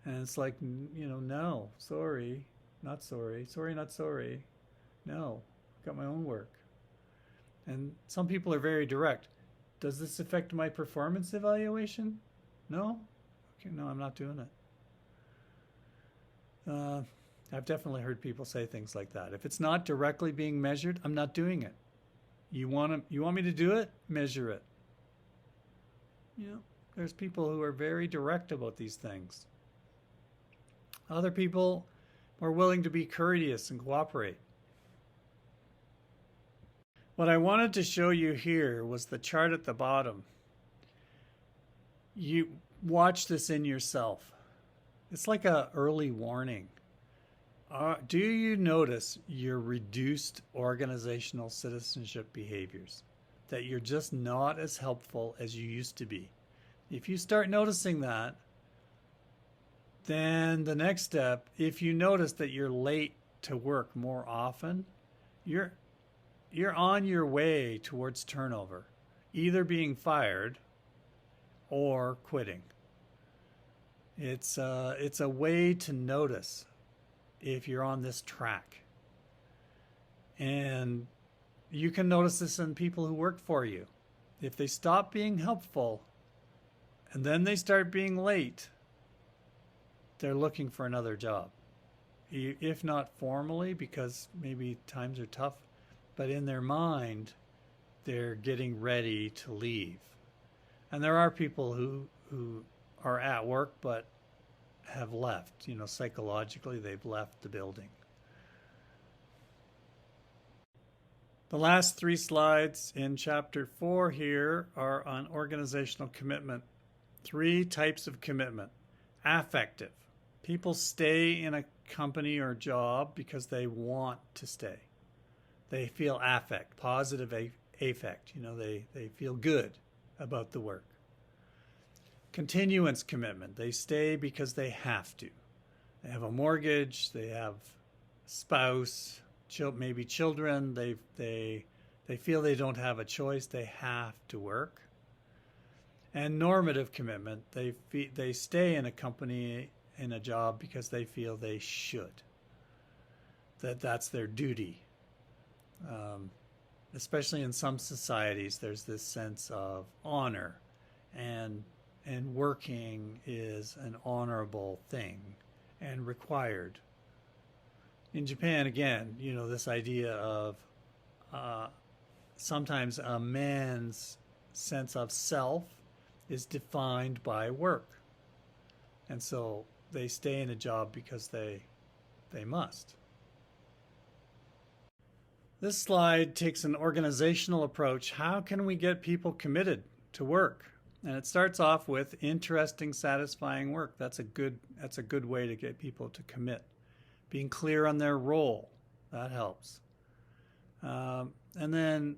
And it's like, no, sorry, not sorry, not sorry. No, I've got my own work. And some people are very direct. Does this affect my performance evaluation? No? Okay, no, I'm not doing it. I've definitely heard people say things like that. If it's not directly being measured, I'm not doing it. You want me to do it? Measure it. There's people who are very direct about these things. Other people are willing to be courteous and cooperate. What I wanted to show you here was the chart at the bottom. You watch this in yourself. It's like an early warning. Do you notice your reduced organizational citizenship behaviors? That you're just not as helpful as you used to be? If you start noticing that, then the next step, if you notice that you're late to work more often, you're on your way towards turnover, either being fired or quitting. It's a way to notice if you're on this track. And you can notice this in people who work for you. If they stop being helpful and then they start being late, they're looking for another job. If not formally, because maybe times are tough, but in their mind, they're getting ready to leave. And there are people who are at work but have left. Psychologically, they've left the building. The last 3 slides in chapter 4 here are on organizational commitment. 3 types of commitment. Affective. People stay in a company or job because they want to stay. They feel affect, positive affect. They feel good about the work. Continuance commitment. They stay because they have to. They have a mortgage. They have a spouse, maybe children. They feel they don't have a choice. They have to work. And normative commitment. They stay in a company, in a job, because they feel they should. That's their duty. Especially in some societies, there's this sense of honor, and working is an honorable thing and required. In Japan, again, this idea of sometimes a man's sense of self is defined by work. And so they stay in a job because they must. This slide takes an organizational approach. How can we get people committed to work? And it starts off with interesting, satisfying work. That's a good way to get people to commit. Being clear on their role, that helps. And then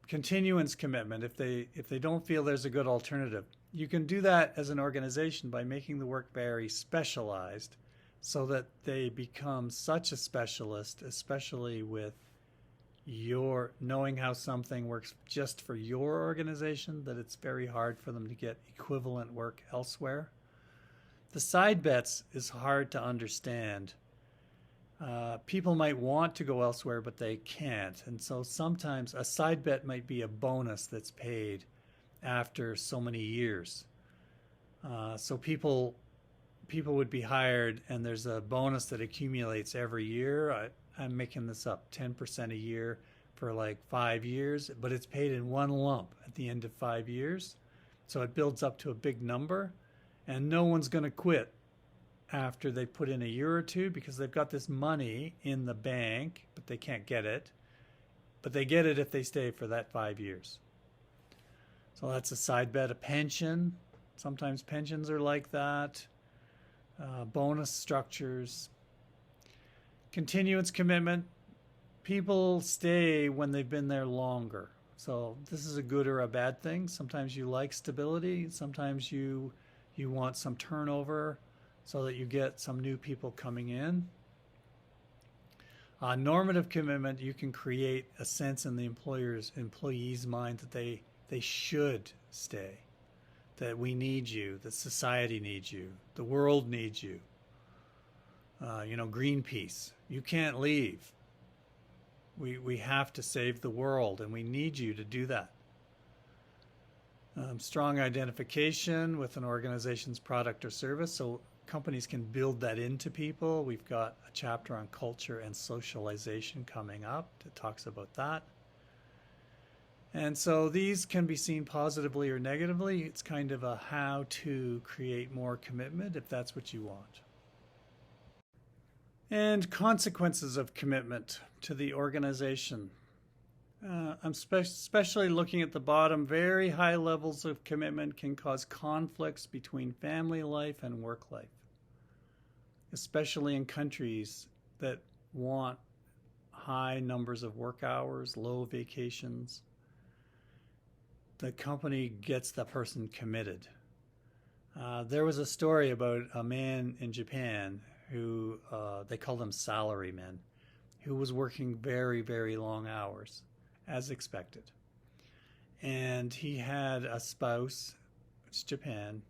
continuance commitment. If they don't feel there's a good alternative, you can do that as an organization by making the work very specialized, so that they become such a specialist, especially with your knowing how something works just for your organization, that it's very hard for them to get equivalent work elsewhere. The side bets is hard to understand. People might want to go elsewhere, but they can't. And so sometimes a side bet might be a bonus that's paid after so many years. So people would be hired, and there's a bonus that accumulates every year. I'm making this up, 10% a year for like 5 years, but it's paid in one lump at the end of 5 years. So it builds up to a big number, and no one's going to quit after they put in a year or two, because they've got this money in the bank, but they can't get it. But they get it if they stay for that 5 years. So that's a side bet. A pension. Sometimes pensions are like that. Bonus structures. Continuance commitment. People stay when they've been there longer. So this is a good or a bad thing. Sometimes you like stability. Sometimes you want some turnover so that you get some new people coming in. Normative commitment, you can create a sense in the employee's mind that they should stay, that we need you, that society needs you, the world needs you. Greenpeace, you can't leave. We have to save the world, and we need you to do that. Strong identification with an organization's product or service, so companies can build that into people. We've got a chapter on culture and socialization coming up that talks about that. And so these can be seen positively or negatively. It's kind of a how to create more commitment if that's what you want. And consequences of commitment to the organization. I'm especially looking at the bottom. Very high levels of commitment can cause conflicts between family life and work life, especially in countries that want high numbers of work hours, low vacations. The company gets the person committed. There was a story about a man in Japan who, they called them salarymen, who was working very, very long hours, as expected. And he had a spouse, it's Japan,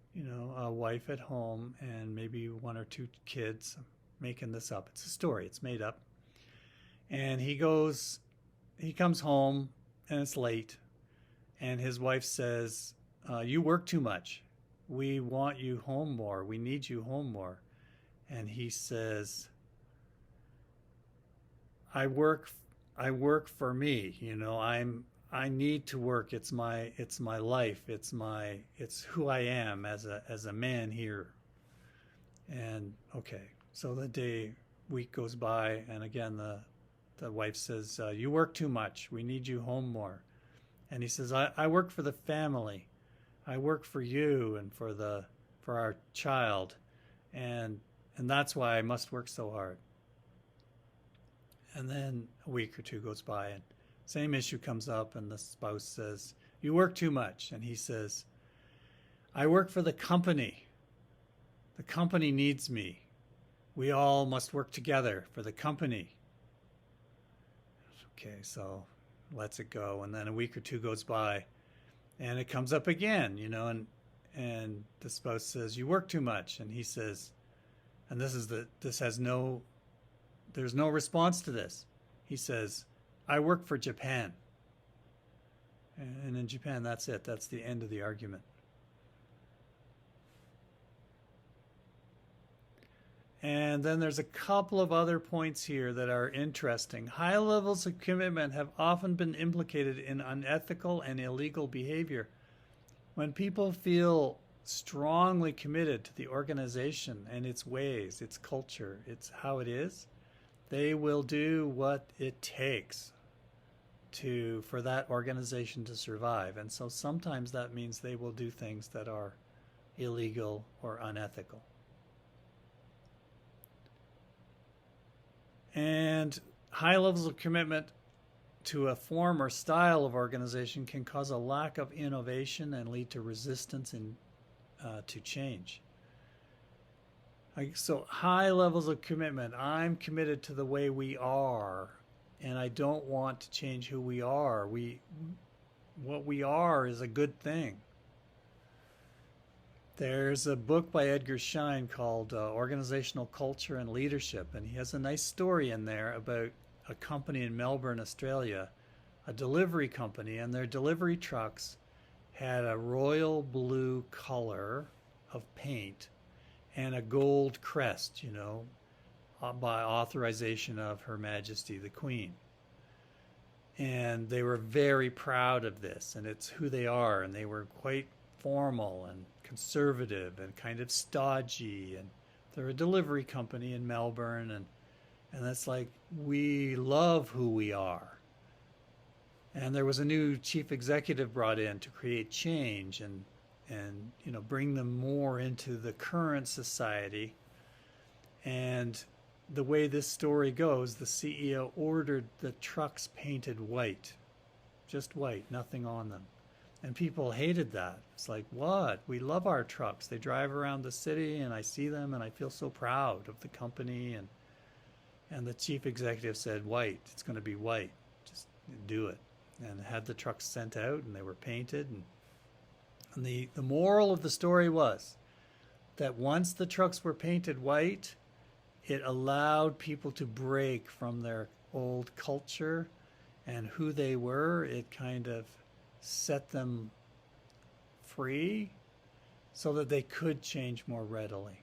a wife at home, and maybe 1 or 2 kids. I'm making this up. It's a story. It's made up. And he comes home, and it's late. And his wife says, you work too much. We want you home more. We need you home more. And he says, I work for me. I need to work. It's my life. It's who I am as a man here. And okay, so the week goes by, and again the wife says, you work too much. We need you home more. And he says, I work for the family. I work for you and for our child. And that's why I must work so hard. And then a week or 2 goes by, and same issue comes up, and the spouse says, you work too much. And he says, I work for the company. The company needs me. We all must work together for the company. Okay, so lets it go. And then a week or 2 goes by, and it comes up again, and the spouse says, you work too much. And he says, and there's no response to this. He says, I work for Japan. And in Japan, that's it. That's the end of the argument. And then there's a couple of other points here that are interesting. High levels of commitment have often been implicated in unethical and illegal behavior. When people feel strongly committed to the organization and its ways, its culture, it's how it is, They will do what it takes for that organization to survive. And so sometimes that means they will do things that are illegal or unethical. And high levels of commitment to a form or style of organization can cause a lack of innovation and lead to resistance to change. So high levels of commitment. I'm committed to the way we are, and I don't want to change who we are. What we are is a good thing. There's a book by Edgar Schein called Organizational Culture and Leadership, and he has a nice story in there about a company in Melbourne, Australia, a delivery company, and their delivery trucks had a royal blue color of paint and a gold crest, by authorization of Her Majesty the Queen. And they were very proud of this, and it's who they are, and they were quite formal and conservative and kind of stodgy, and they're a delivery company in Melbourne, and that's like, we love who we are. And there was a new chief executive brought in to create change and bring them more into the current society. And the way this story goes, the CEO ordered the trucks painted white, just white, nothing on them. And people hated that. It's like, what? We love our trucks. They drive around the city and I see them and I feel so proud of the company. And the chief executive said, white, it's going to be white. Just do it. And had the trucks sent out and they were painted. And the moral of the story was that once the trucks were painted white, it allowed people to break from their old culture and who they were. It kind of set them free so that they could change more readily.